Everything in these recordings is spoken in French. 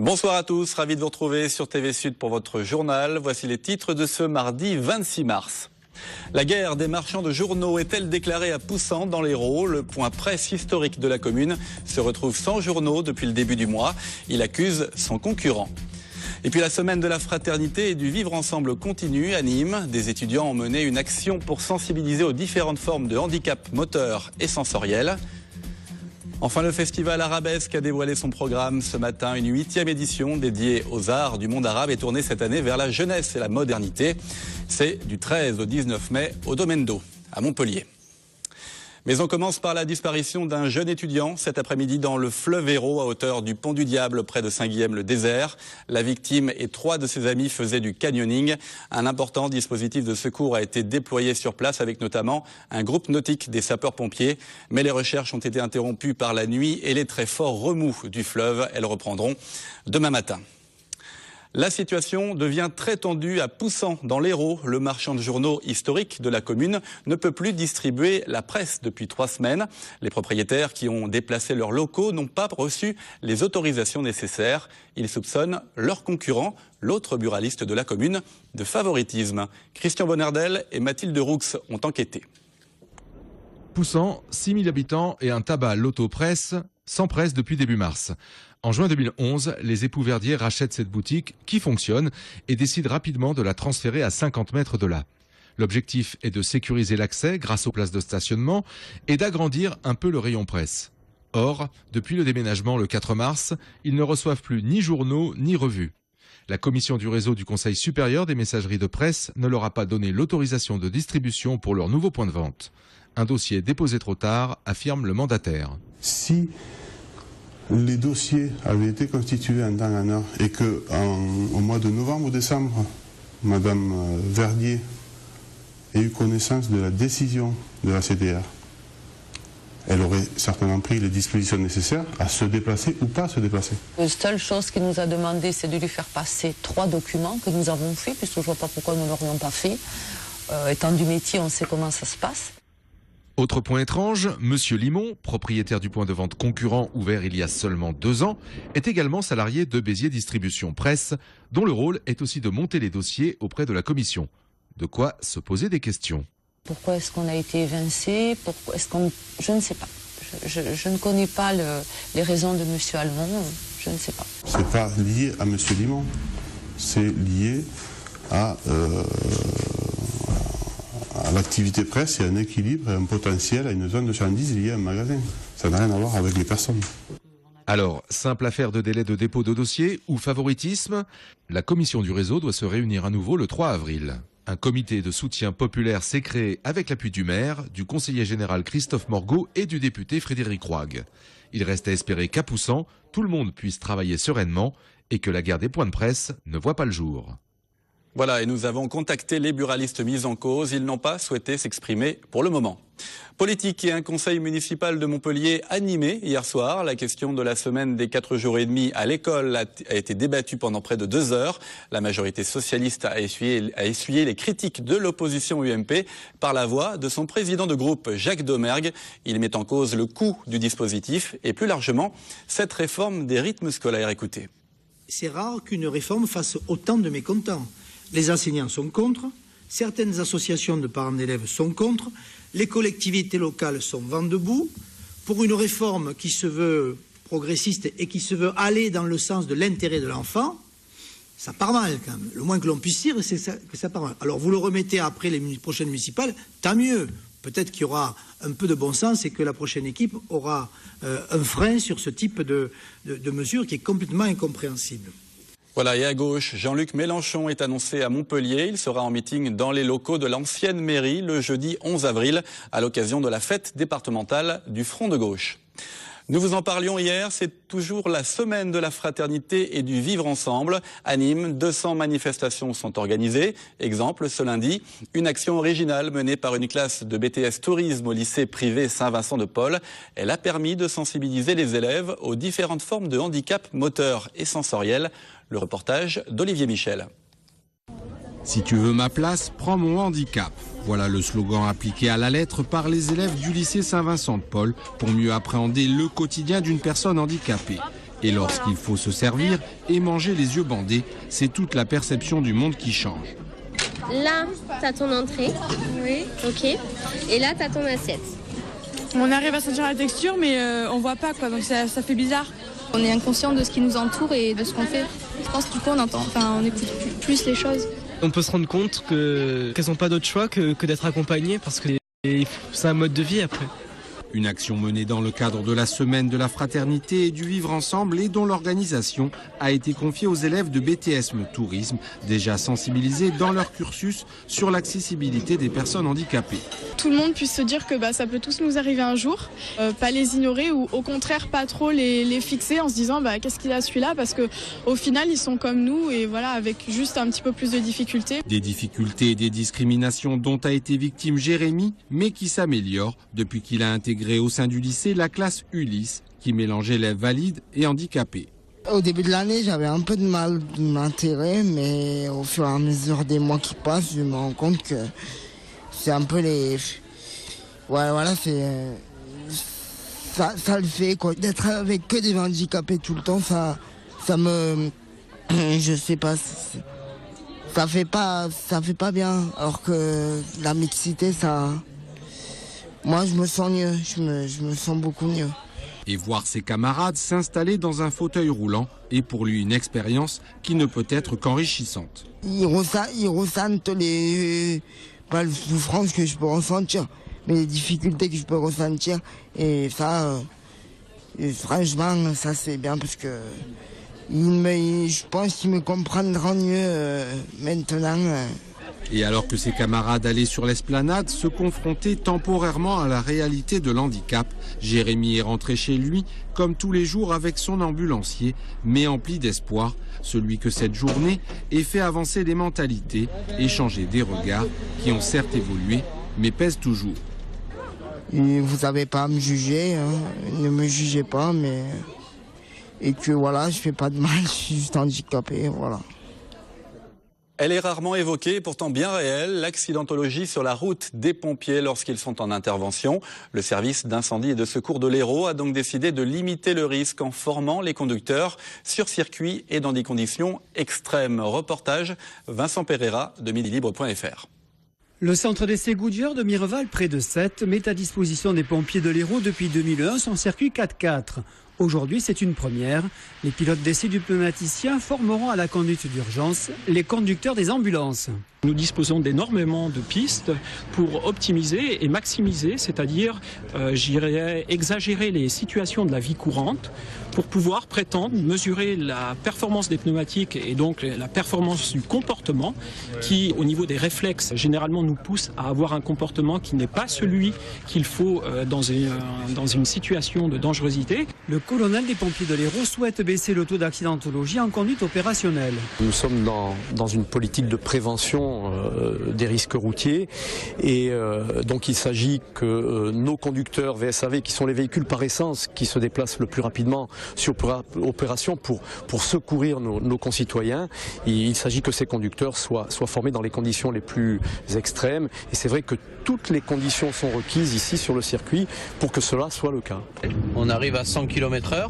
Bonsoir à tous, ravi de vous retrouver sur TV Sud pour votre journal. Voici les titres de ce mardi 26 mars. La guerre des marchands de journaux est-elle déclarée à Poussant dans l'Hérault? Le point presse historique de la commune se retrouve sans journaux depuis le début du mois. Il accuse son concurrent. Et puis la semaine de la fraternité et du vivre ensemble continue à Nîmes. Des étudiants ont mené une action pour sensibiliser aux différentes formes de handicap moteur et sensoriel. Enfin, le festival Arabesque a dévoilé son programme ce matin. Une 8e édition dédiée aux arts du monde arabe est tournée cette année vers la jeunesse et la modernité. C'est du 13 au 19 mai au Domaine d'Eau, à Montpellier. Mais on commence par la disparition d'un jeune étudiant cet après-midi dans le fleuve Hérault à hauteur du Pont du Diable près de Saint-Guilhem-le-Désert. La victime et 3 de ses amis faisaient du canyoning. Un important dispositif de secours a été déployé sur place avec notamment un groupe nautique des sapeurs-pompiers. Mais les recherches ont été interrompues par la nuit et les très forts remous du fleuve. Elles reprendront demain matin. La situation devient très tendue à Poussant, dans l'Hérault. Le marchand de journaux historique de la commune ne peut plus distribuer la presse depuis 3 semaines. Les propriétaires qui ont déplacé leurs locaux n'ont pas reçu les autorisations nécessaires. Ils soupçonnent leur concurrent, l'autre buraliste de la commune, de favoritisme. Christian Bonnardel et Mathilde Roux ont enquêté. Poussant, 6000 habitants et un tabac l'autopresse, sans presse depuis début mars. En juin 2011, les époux Verdier rachètent cette boutique qui fonctionne et décident rapidement de la transférer à 50 mètres de là. L'objectif est de sécuriser l'accès grâce aux places de stationnement et d'agrandir un peu le rayon presse. Or, depuis le déménagement le 4 mars, ils ne reçoivent plus ni journaux ni revues. La commission du réseau du Conseil supérieur des messageries de presse ne leur a pas donné l'autorisation de distribution pour leur nouveau point de vente. Un dossier déposé trop tard, affirme le mandataire. Si les dossiers avaient été constitués en temps et en heure et qu'au mois de novembre ou décembre, Madame Verdier ait eu connaissance de la décision de la CDR, elle aurait certainement pris les dispositions nécessaires à se déplacer ou pas à se déplacer. La seule chose qu'il nous a demandé, c'est de lui faire passer 3 documents que nous avons fait, puisque je ne vois pas pourquoi nous ne l'aurions pas fait. Étant du métier, on sait comment ça se passe. Autre point étrange, Monsieur Limon, propriétaire du point de vente concurrent ouvert il y a seulement 2 ans, est également salarié de Béziers Distribution Presse, dont le rôle est aussi de monter les dossiers auprès de la commission. De quoi se poser des questions. Pourquoi est-ce qu'on a été évincé? Je ne sais pas. Je ne connais pas les raisons de Monsieur Almond, je ne sais pas. C'est pas lié à Monsieur Limon, c'est lié à l'activité presse, il y a un équilibre et un potentiel à une zone de marchandises liée à un magasin. Ça n'a rien à voir avec les personnes. Alors, simple affaire de délai de dépôt de dossier ou favoritisme? La commission du réseau doit se réunir à nouveau le 3 avril. Un comité de soutien populaire s'est créé avec l'appui du maire, du conseiller général Christophe Morgot et du député Frédéric Roig. Il reste à espérer qu'à Poussant, tout le monde puisse travailler sereinement et que la guerre des points de presse ne voit pas le jour. Voilà, et nous avons contacté les buralistes mis en cause. Ils n'ont pas souhaité s'exprimer pour le moment. Politique et un conseil municipal de Montpellier animé hier soir. La question de la semaine des 4 jours et demi à l'école a été débattue pendant près de 2 heures. La majorité socialiste a essuyé les critiques de l'opposition UMP par la voix de son président de groupe, Jacques Domergue. Il met en cause le coût du dispositif et plus largement cette réforme des rythmes scolaires. Écoutez. C'est rare qu'une réforme fasse autant de mécontents. Les enseignants sont contre, certaines associations de parents d'élèves sont contre, les collectivités locales sont vent debout. Pour une réforme qui se veut progressiste et qui se veut aller dans le sens de l'intérêt de l'enfant, ça part mal quand même. Le moins que l'on puisse dire, c'est que ça part mal. Alors vous le remettez après les prochaines municipales, tant mieux. Peut-être qu'il y aura un peu de bon sens et que la prochaine équipe aura un frein sur ce type de mesure qui est complètement incompréhensible. Voilà, et à gauche, Jean-Luc Mélenchon est annoncé à Montpellier. Il sera en meeting dans les locaux de l'ancienne mairie le jeudi 11 avril à l'occasion de la fête départementale du Front de gauche. Nous vous en parlions hier, c'est toujours la semaine de la fraternité et du vivre ensemble. À Nîmes, 200 manifestations sont organisées. Exemple, ce lundi, une action originale menée par une classe de BTS Tourisme au lycée privé Saint-Vincent-de-Paul. Elle a permis de sensibiliser les élèves aux différentes formes de handicap moteur et sensoriel. Le reportage d'Olivier Michel. Si tu veux ma place, prends mon handicap. Voilà le slogan appliqué à la lettre par les élèves du lycée Saint-Vincent-de-Paul pour mieux appréhender le quotidien d'une personne handicapée. Et lorsqu'il faut se servir et manger les yeux bandés, c'est toute la perception du monde qui change. Là, t'as ton entrée. Oui. Ok. Et là, t'as ton assiette. On arrive à sentir la texture, mais on voit pas, quoi. Donc ça fait bizarre. On est inconscient de ce qui nous entoure et de ce qu'on fait. Je pense que du coup, on écoute plus les choses. On peut se rendre compte qu'elles n'ont pas d'autre choix que d'être accompagnées parce que c'est un mode de vie après. Une action menée dans le cadre de la semaine de la fraternité et du vivre ensemble et dont l'organisation a été confiée aux élèves de BTSM Tourisme, déjà sensibilisés dans leur cursus sur l'accessibilité des personnes handicapées. Tout le monde puisse se dire que ça peut tous nous arriver un jour, pas les ignorer ou au contraire pas trop les fixer en se disant qu'est-ce qu'il a celui-là, parce qu'au final ils sont comme nous et voilà, avec juste un petit peu plus de difficultés. Des difficultés et des discriminations dont a été victime Jérémy, mais qui s'améliorent depuis qu'il a intégré au sein du lycée la classe Ulysse qui mélange élèves valides et handicapés. Au début de l'année, j'avais un peu de mal de m'intégrer, mais au fur et à mesure des mois qui passent, je me rends compte que c'est un peu les... Ouais, voilà, c'est... Ça le fait, quoi. D'être avec que des handicapés tout le temps, ça me... Je sais pas... Ça fait pas bien, alors que la mixité, ça... Moi, je me sens mieux, je me sens beaucoup mieux. Et voir ses camarades s'installer dans un fauteuil roulant est pour lui une expérience qui ne peut être qu'enrichissante. Il ressentent pas les souffrances que je peux ressentir, mais les difficultés que je peux ressentir. Et ça, franchement, ça c'est bien parce que je pense qu'ils me comprendront mieux maintenant. Et alors que ses camarades allaient sur l'esplanade se confronter temporairement à la réalité de l'handicap, Jérémy est rentré chez lui, comme tous les jours avec son ambulancier, mais empli d'espoir, celui que cette journée ait fait avancer les mentalités et changer des regards qui ont certes évolué, mais pèsent toujours. Et vous n'avez pas à me juger, ne me jugez pas, mais... Et que voilà, je fais pas de mal, je suis juste handicapé, voilà. Elle est rarement évoquée, pourtant bien réelle, l'accidentologie sur la route des pompiers lorsqu'ils sont en intervention. Le service d'incendie et de secours de l'Hérault a donc décidé de limiter le risque en formant les conducteurs sur circuit et dans des conditions extrêmes. Reportage Vincent Pereira de midilibre.fr. Le centre d'essai Goodyear de Mireval, près de Sète, met à disposition des pompiers de l'Hérault depuis 2001 son circuit 4x4. Aujourd'hui, c'est une première. Les pilotes d'essai du pneumaticien formeront à la conduite d'urgence les conducteurs des ambulances. Nous disposons d'énormément de pistes pour optimiser et maximiser, c'est-à-dire, exagérer les situations de la vie courante pour pouvoir prétendre mesurer la performance des pneumatiques et donc la performance du comportement qui, au niveau des réflexes, généralement nous pousse à avoir un comportement qui n'est pas celui qu'il faut dans une situation de dangerosité. Le colonel des pompiers de l'Hérault souhaite baisser le taux d'accidentologie en conduite opérationnelle. Nous sommes dans une politique de prévention des risques routiers et donc il s'agit que nos conducteurs VSAV, qui sont les véhicules par essence qui se déplacent le plus rapidement sur opération pour secourir nos concitoyens, il s'agit que ces conducteurs soient formés dans les conditions les plus extrêmes, et c'est vrai que toutes les conditions sont requises ici sur le circuit pour que cela soit le cas. On arrive à 100 km/h,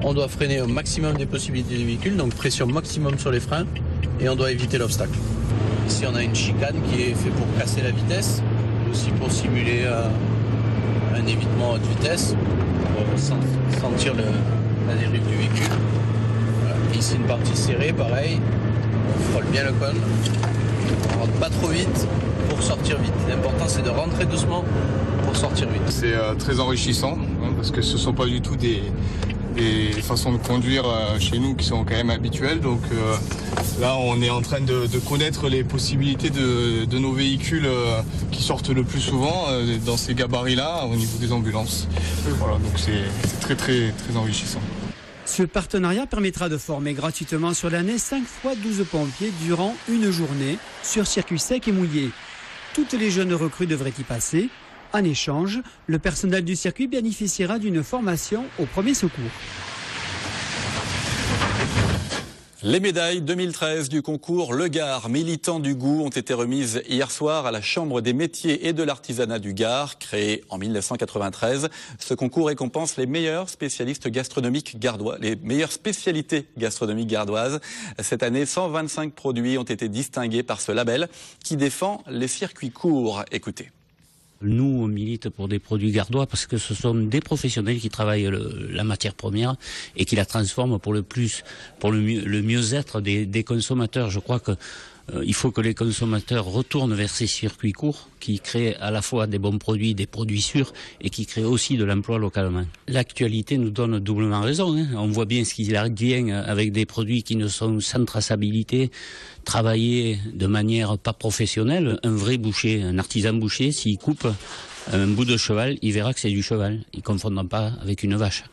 on doit freiner au maximum des possibilités du véhicule, donc pression maximum sur les freins, et on doit éviter l'obstacle. Ici on a une chicane qui est faite pour casser la vitesse, aussi pour simuler un évitement à haute vitesse, pour sentir la dérive du véhicule. Voilà. Ici une partie serrée, pareil, on frôle bien le cône, on rentre pas trop vite pour sortir vite. L'important c'est de rentrer doucement pour sortir vite. C'est très enrichissant, parce que ce ne sont pas du tout des façons de conduire chez nous qui sont quand même habituelles. Donc là, on est en train de connaître les possibilités de nos véhicules qui sortent le plus souvent dans ces gabarits-là au niveau des ambulances. Voilà, donc c'est très, très, très enrichissant. Ce partenariat permettra de former gratuitement sur l'année 5 fois 12 pompiers durant une journée sur circuit sec et mouillé. Toutes les jeunes recrues devraient y passer. En échange, le personnel du circuit bénéficiera d'une formation aux premiers secours. Les médailles 2013 du concours Le Gard, militants du goût, ont été remises hier soir à la Chambre des métiers et de l'artisanat du Gard, créée en 1993. Ce concours récompense les meilleurs spécialistes gastronomiques gardois, les meilleures spécialités gastronomiques gardoises. Cette année, 125 produits ont été distingués par ce label qui défend les circuits courts. Écoutez. Nous, on milite pour des produits gardois parce que ce sont des professionnels qui travaillent la matière première et qui la transforment pour le mieux-être des consommateurs. Je crois que il faut que les consommateurs retournent vers ces circuits courts qui créent à la fois des bons produits, des produits sûrs et qui créent aussi de l'emploi localement. L'actualité nous donne doublement raison. On voit bien ce qu'il advient avec des produits qui ne sont sans traçabilité, travaillés de manière pas professionnelle. Un vrai boucher, un artisan boucher, s'il coupe un bout de cheval, il verra que c'est du cheval. Il ne confondra pas avec une vache.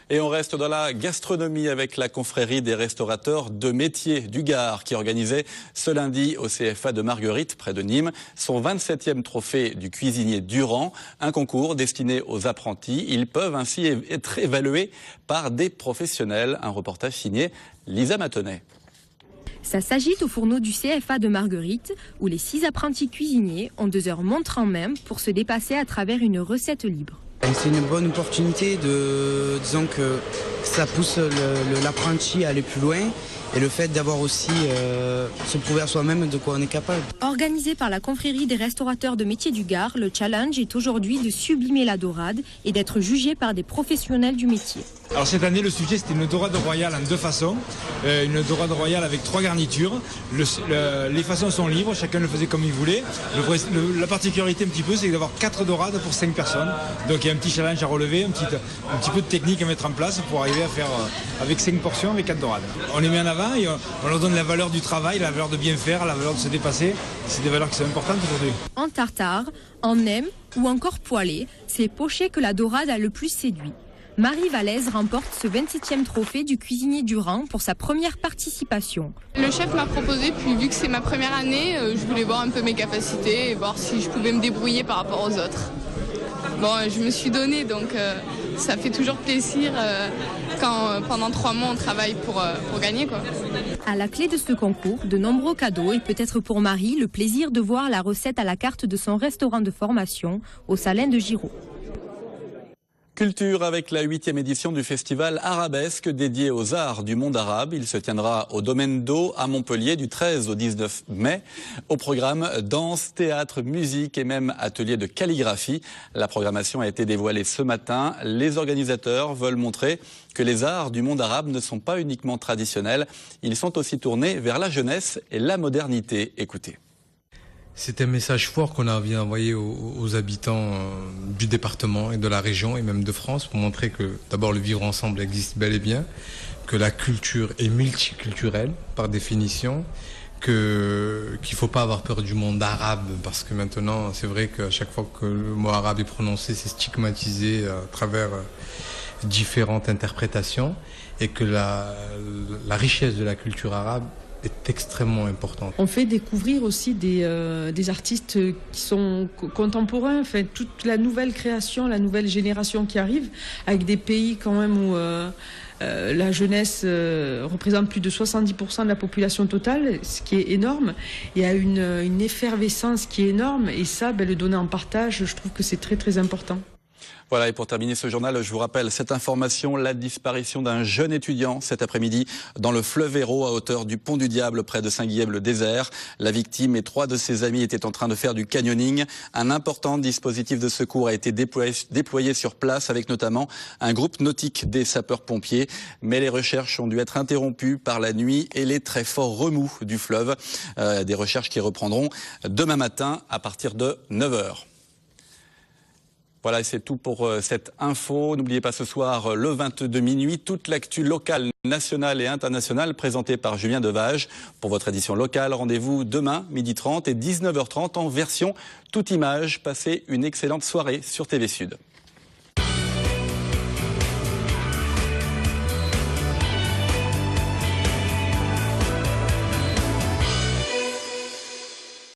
Et on reste dans la gastronomie avec la confrérie des restaurateurs de métier du Gard qui organisait ce lundi au CFA de Marguerite, près de Nîmes, son 27e trophée du cuisinier Durand, un concours destiné aux apprentis. Ils peuvent ainsi être évalués par des professionnels. Un reportage signé Lisa Matonnet. Ça s'agite au fourneau du CFA de Marguerite, où les 6 apprentis cuisiniers ont 2 heures montre en main pour se dépasser à travers une recette libre. C'est une bonne opportunité disons que ça pousse l'apprenti à aller plus loin et le fait d'avoir aussi se prouver à soi-même de quoi on est capable. Organisé par la confrérie des restaurateurs de métier du Gard, le challenge est aujourd'hui de sublimer la dorade et d'être jugé par des professionnels du métier. Alors cette année, le sujet c'était une dorade royale en 2 façons. Une dorade royale avec 3 garnitures. Les façons sont libres, chacun le faisait comme il voulait. La particularité un petit peu, c'est d'avoir 4 dorades pour 5 personnes. Donc il y a un petit challenge à relever, un petit peu de technique à mettre en place pour arriver à faire avec 5 portions, avec 4 dorades. On les met en avant et on leur donne la valeur du travail, la valeur de bien faire, la valeur de se dépasser. C'est des valeurs qui sont importantes aujourd'hui. En tartare, en nem ou encore poêlé, c'est poché que la dorade a le plus séduit. Marie Valaise remporte ce 27e trophée du cuisinier Durand pour sa première participation. Le chef m'a proposé, puis vu que c'est ma première année, je voulais voir un peu mes capacités et voir si je pouvais me débrouiller par rapport aux autres. Bon, je me suis donnée, donc ça fait toujours plaisir quand pendant 3 mois on travaille pour gagner, quoi. À la clé de ce concours, de nombreux cadeaux et peut-être pour Marie le plaisir de voir la recette à la carte de son restaurant de formation au Salin de Giraud. Culture avec la 8e édition du festival Arabesque dédié aux arts du monde arabe. Il se tiendra au Domaine d'Eau à Montpellier du 13 au 19 mai. Au programme, danse, théâtre, musique et même atelier de calligraphie. La programmation a été dévoilée ce matin. Les organisateurs veulent montrer que les arts du monde arabe ne sont pas uniquement traditionnels. Ils sont aussi tournés vers la jeunesse et la modernité. Écoutez. C'est un message fort qu'on a envie d'envoyer aux habitants du département et de la région et même de France pour montrer que d'abord le vivre ensemble existe bel et bien, que la culture est multiculturelle par définition, qu'il ne faut pas avoir peur du monde arabe parce que maintenant c'est vrai qu'à chaque fois que le mot arabe est prononcé c'est stigmatisé à travers différentes interprétations et que la richesse de la culture arabe est extrêmement importante. On fait découvrir aussi des artistes qui sont contemporains, enfin, toute la nouvelle création, la nouvelle génération qui arrive, avec des pays quand même où la jeunesse représente plus de 70% de la population totale, ce qui est énorme. Il y a une effervescence qui est énorme et ça, le donner en partage, je trouve que c'est très très important. Voilà, et pour terminer ce journal, je vous rappelle cette information, la disparition d'un jeune étudiant cet après-midi dans le fleuve Hérault à hauteur du Pont du Diable près de Saint-Guilhem-le-Désert. La victime et 3 de ses amis étaient en train de faire du canyoning. Un important dispositif de secours a été déployé sur place avec notamment un groupe nautique des sapeurs-pompiers. Mais les recherches ont dû être interrompues par la nuit et les très forts remous du fleuve. Des recherches qui reprendront demain matin à partir de 9h. Voilà, c'est tout pour cette info. N'oubliez pas ce soir, le 22 minuit, toute l'actu locale, nationale et internationale présentée par Julien Devage. Pour votre édition locale, rendez-vous demain, 12h30 et 19h30 en version toute image. Passez une excellente soirée sur TV Sud.